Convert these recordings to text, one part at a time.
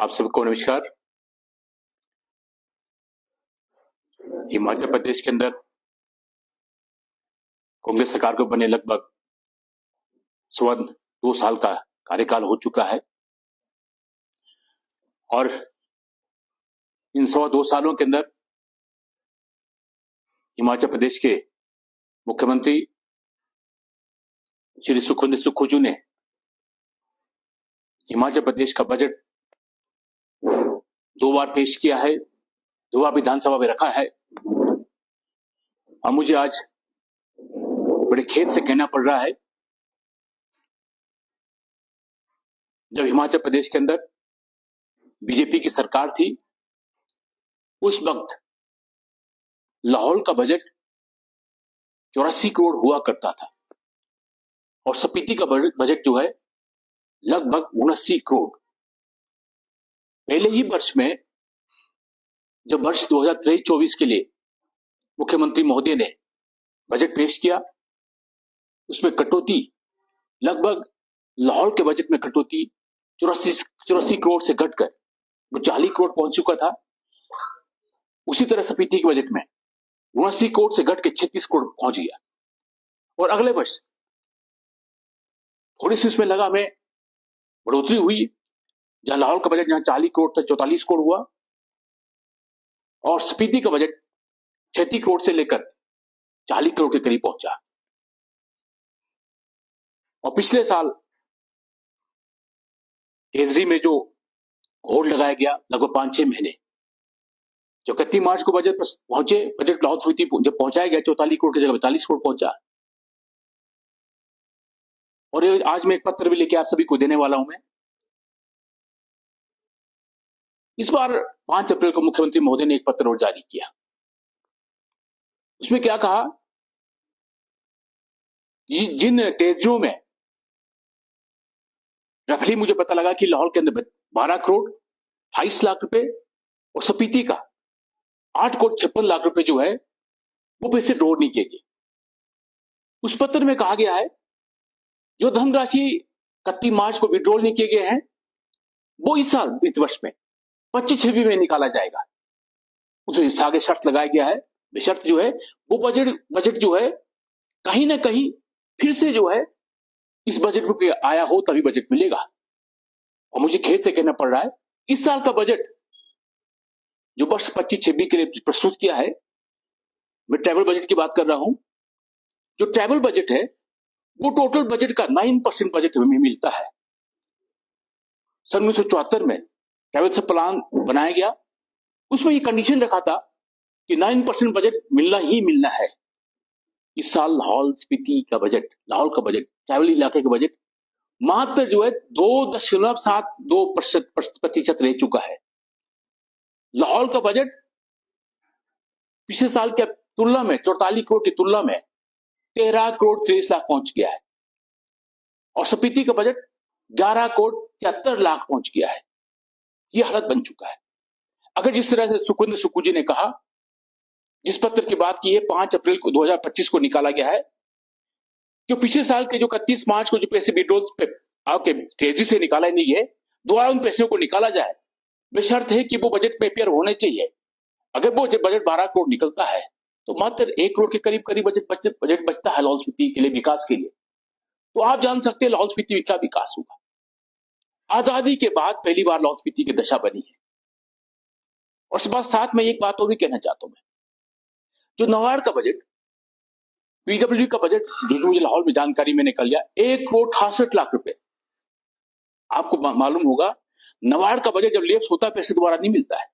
आप सबको नमस्कार। हिमाचल प्रदेश के अंदर कांग्रेस सरकार को बने लगभग 2 साल का कार्यकाल हो चुका है और इन 2 सालों के अंदर हिमाचल प्रदेश के मुख्यमंत्री श्री सुखविंदर सुक्खू ने हिमाचल प्रदेश का बजट 2 बार पेश किया है, 2 बार विधानसभा में रखा है और मुझे आज बड़े खेद से कहना पड़ रहा है, जब हिमाचल प्रदेश के अंदर बीजेपी की सरकार थी उस वक्त लाहौल का बजट 84 करोड़ हुआ करता था और स्पीति का बजट जो है लगभग 79 करोड़। पहले ही वर्ष में जब वर्ष 2023-24 के लिए मुख्यमंत्री महोदय ने बजट पेश किया, उसमें कटौती लगभग लाहौल के बजट में कटौती 84 करोड़ से घटकर वो 40 करोड़ पहुंच चुका था। उसी तरह स्पीति के बजट में 79 करोड़ से घट के 36 करोड़ पहुंच गया और अगले वर्ष थोड़ी सी उसमें लगा में बढ़ोतरी हुई, जहां लाहौल का बजट जहां 40 करोड़ था 44 करोड़ हुआ और स्पीति का बजट 36 करोड़ से लेकर 40 करोड़ के करीब पहुंचा। और पिछले साल केजरी में जो होड़ लगाया गया लगभग 5-6 महीने, जो 31 मार्च को बजट पहुंचे, बजट लाहौल स्पीति जब पहुंचाया गया 44 करोड़ की जगह 42 करोड़ पहुंचा। और आज मैं एक पत्र भी लेके आप सभी को देने वाला हूं। मैं इस बार 5 अप्रैल को मुख्यमंत्री महोदय ने एक पत्र और जारी किया। उसमें क्या कहा, जिन टेजियों में रफली मुझे पता लगा कि लाहौल के अंदर 12 करोड़ 28 लाख रुपए और स्पीति का 8 करोड़ 56 लाख रुपए जो है वो पैसे ड्रॉ नहीं किए गए। उस पत्र में कहा गया है जो धनराशि 31 मार्च को विड्रॉल नहीं किए गए हैं वो इस साल इस वर्ष में 25-26 में निकाला जाएगा। उसमें आगे शर्त लगाया गया है, शर्त जो है वो बजट जो है कहीं ना कहीं फिर से जो है इस बजट में आया हो तभी बजट मिलेगा। और मुझे खेद से कहना पड़ रहा है इस साल का बजट जो वर्ष 25-26 के लिए प्रस्तुत किया है, मैं ट्रैवल बजट की बात कर रहा हूं, जो ट्रैवल बजट है वो टोटल बजट का 9% बजट हमें मिलता है। सन 1974 में ट्रैवल से प्लान बनाया गया, उसमें ये कंडीशन रखा था कि 9% बजट मिलना ही मिलना है। इस साल लाहौल स्पीति का बजट, लाहौल का बजट, ट्रैवल इलाके का बजट मात्र जो है 2.72% रह चुका है। लाहौल का बजट पिछले साल के तुलना में 44 करोड़ की तुलना में 13 करोड़ 23 लाख पहुंच गया है और स्पीति का बजट 11 करोड़ 73 लाख पहुंच गया है। यह हालत बन चुका है। अगर जिस तरह से सुखविंदर सुक्खू जी ने कहा, जिस पत्र की बात की है 5 अप्रैल को 2025 को निकाला गया है, जो पिछले साल के जो 31 मार्च को जो पैसे विड्रॉल पे आपके ट्रेजरी से निकाला नहीं है, दोबारा उन पैसों को निकाला जाए, में शर्त है कि वो बजट में अपियर होने चाहिए। अगर वो बजट 12 करोड़ निकलता है तो मात्र 1 करोड़ के करीब बजट बचता है लाहौल स्पीति के लिए, विकास के लिए। तो आप जान सकते हैं लाहौल स्पीति का विकास होगा। आजादी के बाद पहली बार लाहौल स्पीति की दशा बनी है। और इस बात साथ में एक बात और भी कहना चाहता हूं मैं, जो नवाड़ का बजट, पीडब्ल्यू का बजट जो मुझे लाहौल में जानकारी में निकल गया 1 करोड़ 68 लाख रुपए। आपको मालूम होगा नवाड़ का बजट जब लेप्स होता है पैसे दोबारा नहीं मिलता है,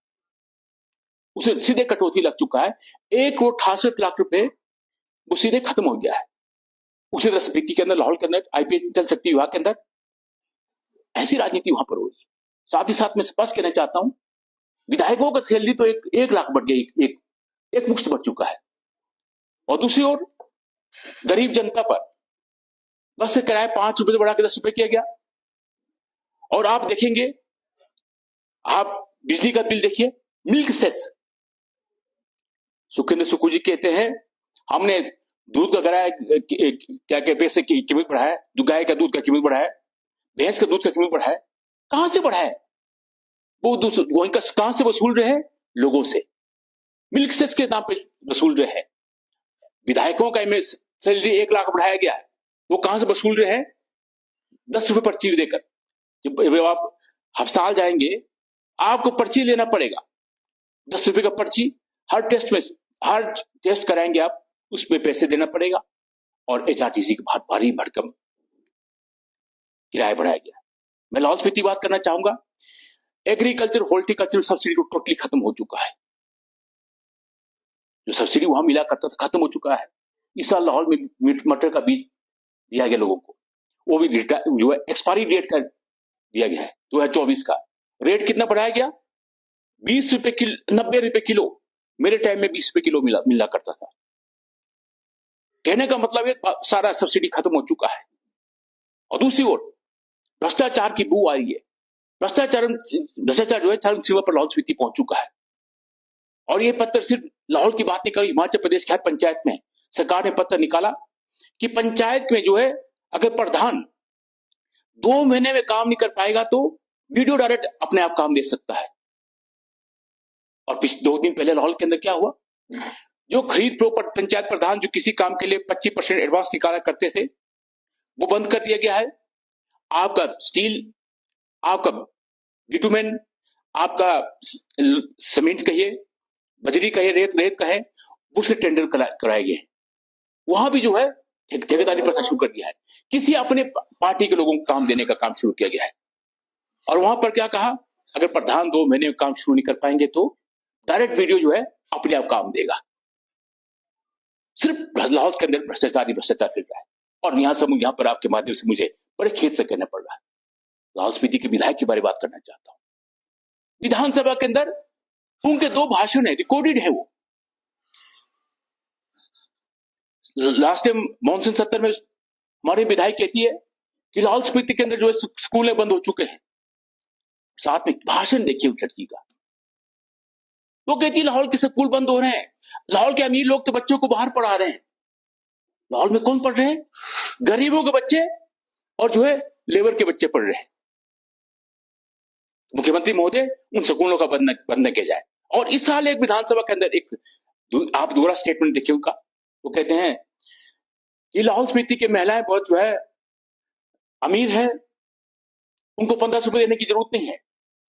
उसे सीधे कटौती लग चुका है। 1 करोड़ 68 लाख रुपए वो सीधे खत्म हो गया है। उसी तरह स्पीति के अंदर, लाहौल के अंदर आईपीएच जल शक्ति विभाग के अंदर ऐसी राजनीति वहां पर हो रही है। साथ ही साथ मैं स्पष्ट कहना चाहता हूं, विधायकों का सैलरी तो 1 लाख बढ़ गया, एक मुश्त बढ़ चुका है। और दूसरी ओर गरीब जनता पर बस से किराया 5 रुपए से बढ़ा के 10 रुपए किया गया। और आप देखेंगे, आप बिजली का बिल देखिए, मिल्क सेस, सुखविंदर सुक्खू जी कहते हैं हमने दूध का किराया क्या क्या पैसे की कीमत बढ़ाया, जो गाय का दूध का कीमत बढ़ाया, भैंस का दूध का कीमत बढ़ाया। कहां से बढ़ाया? वो इनका कहां से वसूल रहे हैं? लोगों से, मिल्क सेस के नाम पे वसूल रहे हैं। विधायकों का सैलरी 1 लाख बढ़ाया गया है, वो कहां से वसूल रहे हैं? 10 रुपए पर्ची देकर। जब आप अस्पताल जाएंगे, आपको पर्ची लेना पड़ेगा, 10 रुपए का पर्ची। हर टेस्ट कराएंगे आप, उसमें पैसे देना पड़ेगा। और एचआरटीसी की बहुत भारी भरकम किराया बढ़ाया गया। मैं लाहौल स्पीति बात करना चाहूंगा। एग्रीकल्चर हॉर्टिकल्चर सब्सिडी टोटली खत्म हो चुका है। जो सब्सिडी वहां मिला करता था खत्म हो चुका है। इस साल लाहौल में मटर का बीज दिया गया लोगों को, वो भी जो है एक्सपायरी डेट का दिया गया है 2024 का। रेट कितना बढ़ाया गया? 20 रुपए किलो, 90 रुपए किलो। मेरे टाइम में 20 रुपए किलो मिला करता था। कहने का मतलब है सारा सब्सिडी खत्म हो चुका है। और दूसरी ओर भ्रष्टाचार की बू आ रही है। भ्रष्टाचार जो है चरम सीमा पर लाहौल स्पीति पहुंच चुका है। और ये पत्र सिर्फ लाहौल की बात नहीं कर, हिमाचल प्रदेश की हर पंचायत में सरकार ने पत्र निकाला कि पंचायत में जो है अगर प्रधान 2 महीने में काम नहीं कर पाएगा तो वीडियो डायरेक्ट अपने आप काम दे सकता है। और 2 दिन पहले लाहौल के अंदर क्या हुआ? जो खरीद प्रोपर पंचायत प्रधान जो किसी काम के लिए 25% एडवांस निकाला करते थे, वो बंद कर दिया गया है। आपका स्टील, आपका बिटुमेन, आपका सीमेंट कहिए, बजरी कहिए, रेत कहे, उसके टेंडर कराए गए। वहां भी जो है ठेकेदारी प्रथा शुरू कर दिया है। किसी अपने पार्टी के लोगों को काम देने का काम शुरू किया गया है। और वहां पर क्या कहा? अगर प्रधान 2 महीने में काम शुरू नहीं कर पाएंगे तो डायरेक्ट वीडियो जो है अपने आप काम देगा। सिर्फ लाहौल के अंदर भ्रष्टाचार फिर रहा है। और यहां पर आपके माध्यम से मुझे बड़े खेद से कहना पड़ रहा है। लाहौल स्पीति के विधायक के बारे में बात करना चाहता हूं। विधानसभा के अंदर उनके 2 भाषण है, रिकॉर्डेड है। वो लास्ट टाइम मानसून सत्र में हमारे विधायक कहती है कि लाहौल स्पीति के अंदर जो है स्कूलें बंद हो चुके हैं। साथ में भाषण देखिए उस लड़की का। वो कहती है लाहौल के स्कूल बंद हो रहे हैं, लाहौल के अमीर लोग तो बच्चों को बाहर पढ़ा रहे हैं। लाहौल में कौन पढ़ रहे हैं? गरीबों के बच्चे और जो है लेबर के बच्चे पढ़ रहे हैं। मुख्यमंत्री महोदय उन स्कूलों का बंद न किया जाए। और इस साल एक विधानसभा के अंदर आप दोहरा स्टेटमेंट देखिए उनका। वो कहते हैं कि लाहौल स्पीति की महिलाएं बहुत जो है अमीर है, उनको 1500 रुपए देने की जरूरत नहीं है।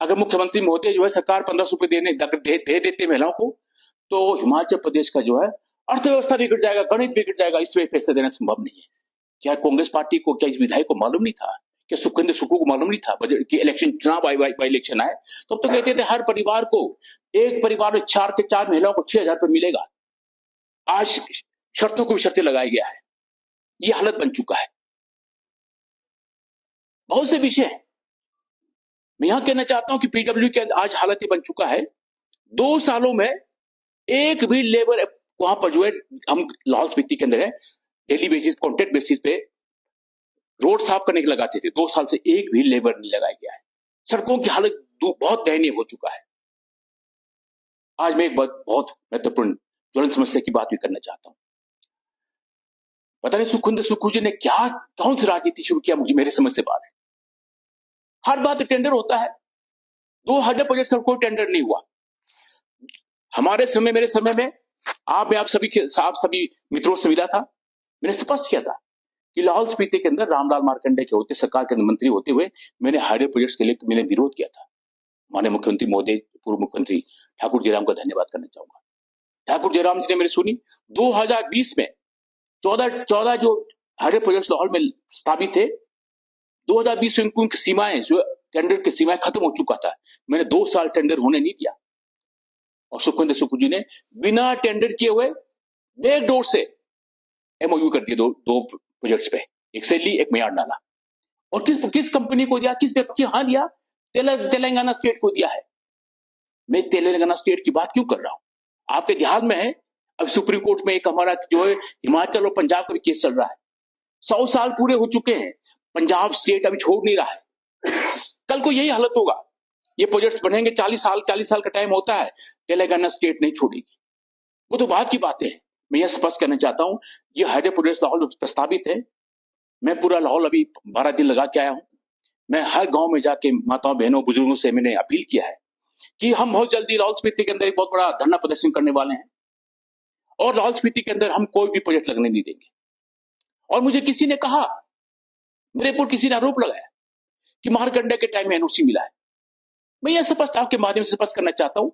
अगर मुख्यमंत्री महोदय जो है सरकार 1500 रुपए दे देते महिलाओं को, तो हिमाचल प्रदेश का जो है अर्थव्यवस्था बिगड़ जाएगा, गणित बिगड़ जाएगा। इसमें पैसे देना संभव नहीं है। क्या कांग्रेस पार्टी को, क्या इस विधायक को मालूम नहीं था? क्या सुखविंदर सुक्खू को मालूम नहीं था? बजट की इलेक्शन चुनाव बाई इलेक्शन आए तो अब तो कहते थे हर परिवार को, एक परिवार में 4 महिलाओं को 6000 रुपए मिलेगा। आज शर्तों को भी शर्तें लगाया गया है। ये हालत बन चुका है। बहुत से विषय है। मैं यहां कहना चाहता हूं कि पीडब्ल्यू के आज हालत ये बन चुका है, 2 सालों में एक भी लेबर वहां पर जो है, हम लाहौल स्पीति के अंदर है डेली बेसिस, कॉन्ट्रैक्ट बेसिस पे रोड साफ करने के लगाते थे। 2 साल से एक भी लेबर नहीं लगाया गया है। सड़कों की हालत बहुत दयनीय हो चुका है। आज मैं एक बहुत महत्वपूर्ण ज्वलंत समस्या की बात भी करना चाहता हूं। पता नहीं सुखविंदर सुक्खू जी ने कौन सी राजनीति शुरू किया, मुझे मेरे समझ से बाहर है। हर बात टेंडर होता है। 2000 प्रोजेक्ट का कोई टेंडर नहीं हुआ। हमारे समय, मेरे समय में आप सभी मित्रों से मिला था। मैंने स्पष्ट किया था कि लाहौल स्पीति के अंदर रामलाल मार्कंडे के होते सरकार के अंदर मंत्री होते हुए मैंने हाईवे प्रोजेक्ट्स के लिए मैंने विरोध किया था। माननीय मुख्यमंत्री महोदय, पूर्व मुख्यमंत्री ठाकुर जयराम का धन्यवाद करना चाहूंगा। ठाकुर जयराम जी ने मेरी सुनी। 2020 में 14 जो हाईवे प्रोजेक्ट्स लाहौल में स्थापित थे, 2020 में उनकी सीमाएं, जो टेंडर की सीमाएं खत्म हो चुका था। मैंने 2 साल टेंडर होने नहीं दिया। और सुखविंदर सुक्खू जी ने बिना टेंडर किए हुए बैकडोर से एमओयू कर दिए 2 प्रोजेक्ट्स पे, एक सैली, एक मयार नाला। और किस कंपनी को दिया, किस व्यक्ति? हाँ दिया, तेलंगाना स्टेट को दिया है। मैं तेलंगाना स्टेट की बात क्यों कर रहा हूं? आपके ध्यान में है अब सुप्रीम कोर्ट में एक हमारा जो है हिमाचल और पंजाब का भी केस चल रहा है। 100 साल पूरे हो चुके हैं, पंजाब स्टेट अभी छोड़ नहीं रहा है। कल को यही हालत होगा। ये प्रोजेक्ट्स बनेंगे, 40 साल का टाइम होता है, तेलंगाना स्टेट नहीं छोड़ेगी। वो तो बात की बातें हैं। मैं यह स्पष्ट करना चाहता हूं, ये हाईवे प्रोजेक्ट्स लाहौल में प्रस्तावित है। मैं पूरा लाहौल अभी 12 दिन लगा के आया हूं। मैं हर गांव में जाके माताओं, बहनों, बुजुर्गों से मैंने अपील किया है कि हम बहुत जल्दी लाहौल स्पीति के अंदर एक बहुत बड़ा धरना प्रदर्शन करने वाले हैं और लाहौल स्पीति के अंदर हम कोई भी प्रोजेक्ट लगने नहीं देंगे। और मुझे किसी ने कहा, मेरे ऊपर किसी ने आरोप लगाया कि मारकंडा के टाइम में एनओसी मिला है। मैं यह स्पष्ट आपके माध्यम से स्पष्ट करना चाहता हूं,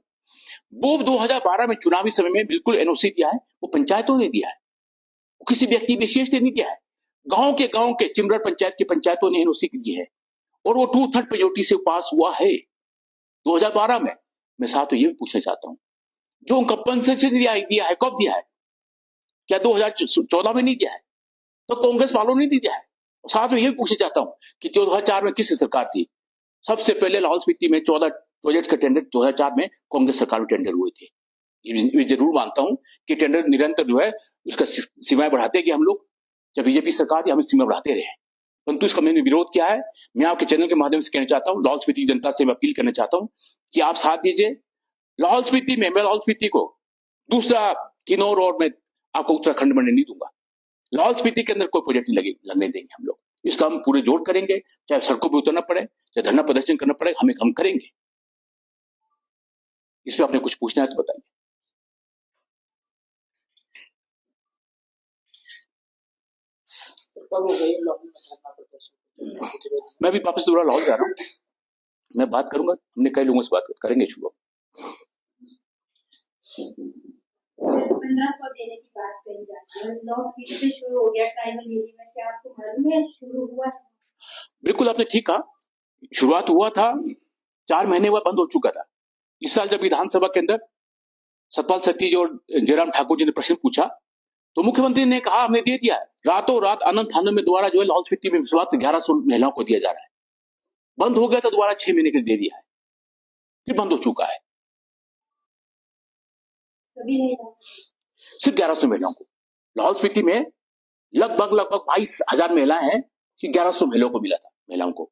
वो 2012 में चुनावी समय में बिल्कुल एनओसी दिया है, वो पंचायतों ने दिया है, वो किसी व्यक्ति विशेष ने नहीं दिया है। गांव के चिमरर पंचायत की पंचायतों ने एनओसी दी है और वो 2/3 मेजोरिटी से पास हुआ है 2012 में। मैं साथ ये भी पूछना चाहता हूं, जो कंपनसेशन दिया है कब दिया है? क्या 2014 में नहीं दिया है? तो कांग्रेस वालों ने नहीं दिया है। साथ में ये भी पूछना चाहता हूं कि 2004 में किस सरकार थी? सबसे पहले लाहौल स्पीति में 14 प्रोजेक्ट का टेंडर 2004 में कांग्रेस सरकार में टेंडर हुए थे। ये जरूर मानता हूं कि टेंडर निरंतर जो है उसका सीमाएं बढ़ाते गए हम लोग। जब बीजेपी सरकार थी हमें सीमा बढ़ाते रहे, परंतु इसका मैंने विरोध किया है। मैं आपके चैनल के माध्यम से कहना चाहता हूं, लाहौल स्पीति की जनता से मैं अपील करना चाहता हूं कि आप साथ दीजिए। लाहौल स्पीति में मैं लाहौल स्पीति को दूसरा किन्नौर और मैं आपको उत्तराखंड में नहीं दूंगा। लाहौल स्पीति के अंदर कोई प्रोजेक्ट नहीं लगने देंगे हम लोग। इसका हम पूरे जोड़ करेंगे, चाहे सड़कों पर उतरना पड़े, चाहे धरना प्रदर्शन करना पड़े, हम करेंगे। इस पर आपने कुछ पूछना है तो बताइए। मैं भी वापस दोबारा लाहौल जा रहा हूँ, मैं बात करूंगा, हमने कई लोगों से बात करेंगे। शुरू 1500 देने की बात कही जाती है, लाहौल स्पीति से शुरू हो गया ट्राइबल एरिया में, क्या आपको मालूम है शुरू हुआ? बिल्कुल आपने ठीक कहा, शुरुआत हुआ था, 4 महीने बाद बंद हो चुका था। इस साल जब विधानसभा के अंदर सतपाल सत्ती जी और जयराम ठाकुर जी ने प्रश्न पूछा तो मुख्यमंत्री ने कहा हमने दे दिया है। रातों रात आनंद थानों में दोबारा जो है लाहौल स्पीति में 1100 महिलाओं को दिया जा रहा है। बंद हो गया तो दोबारा 6 महीने के लिए दे दिया है, फिर बंद हो चुका है। सिर्फ 1100 महिलाओं को लाहौल स्पीति में लगभग 22,000 महिलाएं हैं कि 1100 महिलाओं को मिला था, महिलाओं को।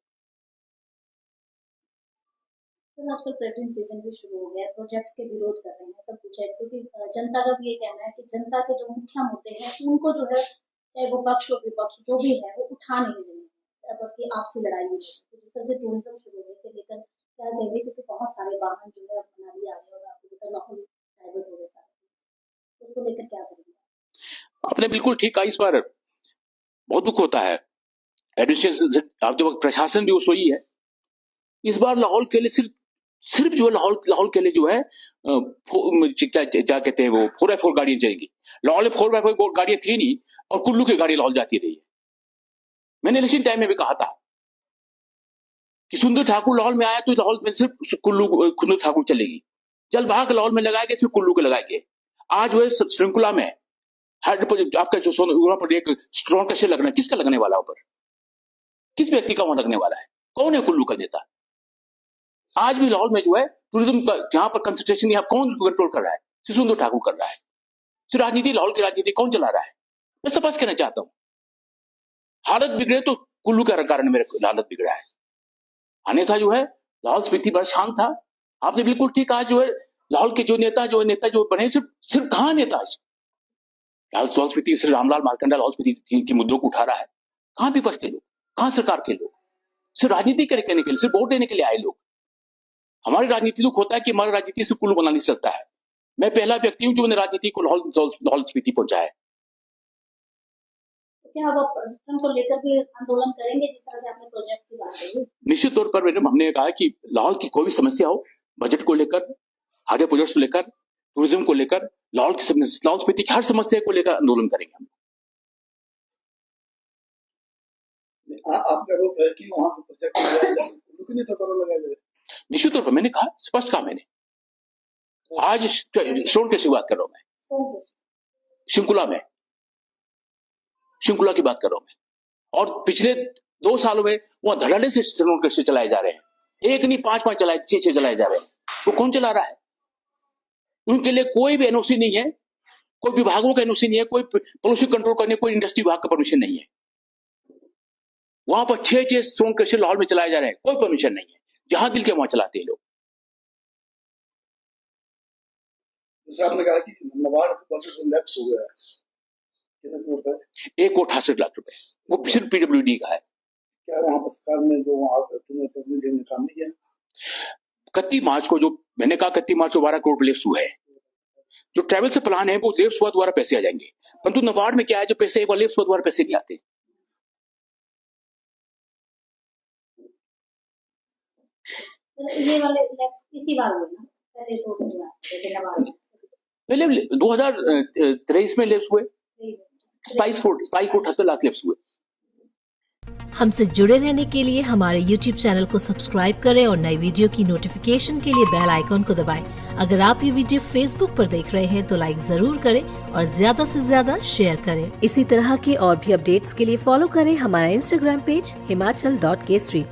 आजकल पर्यटन सीजन भी शुरू हो गया, प्रोजेक्ट्स के विरोध कर रहे हैं सब कुछ है, क्योंकि जनता का भी ये कहना है कि जनता के जो मुख्य मुद्दे हैं उनको जो है चाहे वो पक्ष हो विपक्ष जो भी है वो उठा नहीं रहे, बल्कि आपसी लड़ाई हो रही है। जिस तरह से टूरिज्म शुरू होने से लेकर क्या कहेंगे, क्योंकि बहुत सारे वाहन जो है मनाली आ गए और आपको पता लाहौल डाइवर्ट हो गए, उसको लेकर क्या करेंगे? आपने बिल्कुल ठीक कहा, इस बार बहुत दुख होता है। एडमिनिस्ट्रेशन आप जो प्रशासन भी वो सोई है। इस बार लाहौल के लिए सिर्फ जो लाहौल के लिए जो है क्या कहते हैं वो 4x4 गाड़ियां चलेंगी। लाहौल में 4x4 गाड़ियां थी नहीं और कुल्लू की गाड़ी लाहौल जाती रही है। मैंने इलेक्शन टाइम में भी कहा था कि सुंदर ठाकुर लाहौल में आया तो लाहौल में सिर्फ सुंदर ठाकुर चलेगी। जल भाग लाहौल में लगाए गए, सिर्फ कुल्लू के लगाए गए। आज वह श्रृंखला में आपका जो वहां पर एक स्ट्रॉन्ग कैसे लगना है, किसका लगने वाला ऊपर, किस व्यक्ति का वहां लगने वाला है, कौन है कुल्लू का नेता? आज भी लाहौल में जो है टूरिज्म का जहां पर कंसंट्रेशन यहाँ कौन उसको कंट्रोल कर रहा है? सिर्फ सुंदर ठाकुर कर रहा है। सिर्फ राजनीति, लाहौल की राजनीति कौन चला रहा है? मैं स्पष्ट कहना चाहता हूं, हालत बिगड़े तो कुल्लू का कारण मेरे हालत बिगड़ा है, अन्यथा जो है लाहौल स्पीति बड़ा शांत था। आपने बिल्कुल ठीक कहा, जो है लाहौल के जो नेता जो बने सिर्फ कहां नेता है? लाहौल स्पीति सिर्फ रामलाल मारकंडा लाहौल स्पीति के मुद्दों को उठा रहा है। कहां विपक्ष के लोग, कहां सरकार के लोग? सिर्फ राजनीति करने के लिए, सिर्फ वोट देने के लिए आए लोग। हमारी राजनीति दुख होता है कि हमारी राजनीति से कुल्लू बना नहीं सकता है। मैं पहला व्यक्ति हूं जो मैंने राजनीति को लाहौल स्पीति पहुंचा है। क्या आप पर्यटन को लेकर भी आंदोलन करेंगे जिस तरह से आपने प्रोजेक्ट की बात कही? निश्चित तौर पर मैडम, हमने कहा कि लाहौल की कोई भी समस्या हो, बजट को लेकर, आगे प्रोजेक्ट्स को लेकर, टूरिज्म को लेकर, लाहौल स्पीति की हर समस्या को लेकर आंदोलन करेंगे हम। आपका आरोप है कि वहां प्रोजेक्ट लगाया जाए। निश्चित तौर पर मैंने कहा, स्पष्ट कहा मैंने। आज स्टोन की शुरुआत कर रहा हूं मैं, शिंकुला की बात कर रहा हूं मैं। और पिछले 2 सालों में वहां धड़ल्ले से स्टोन कैसे चलाए जा रहे हैं, एक नहीं 5 चलाए, 6 चलाए जा रहे हैं। वो कौन चला रहा है? उनके लिए कोई भी एनओसी नहीं है, कोई विभागों का एनओसी नहीं है, कोई पोल्यूशन कंट्रोल करने कोई इंडस्ट्री विभाग का परमिशन नहीं है। वहां पर 6 स्टोन कैसे लाहौल में चलाए जा रहे हैं, कोई परमिशन नहीं है। जहां दिल के वहां चलाते हैं लोग। आपने कहा कि नबार्ड बजट इंडेक्स हो गया है, कितना होता है? 1,68 लाख रुपए, वो सिर्फ पीडब्ल्यूडी का है। क्या वहां पर सरकार ने जो तुम्हें प्रतिनिधि ने काम नहीं किया? 31 मार्च को जो मैंने कहा 31 मार्च को 12 करोड़ लेफ्ट हुआ है। जो ट्रैवल से प्लान है वो लेफ्ट हुआ द्वारा पैसे आ जाएंगे, परंतु नबार्ड में क्या है, जो पैसे एक बार लेफ्ट हुआ द्वारा पैसे नहीं आते। ये वाले इसी बार हुए ना, पहले तो हुआ जैसे नबार्ड पहले 2023 में लेफ्ट हुए 27 करोड़ 78 लाख लेफ्ट हुए। हमसे जुड़े रहने के लिए हमारे YouTube चैनल को सब्सक्राइब करें और नई वीडियो की नोटिफिकेशन के लिए बेल आइकॉन को दबाएं। अगर आप ये वीडियो Facebook पर देख रहे हैं तो लाइक जरूर करें और ज्यादा से ज्यादा शेयर करें। इसी तरह के और भी अपडेट्स के लिए फॉलो करें हमारा Instagram पेज himachal.kesri।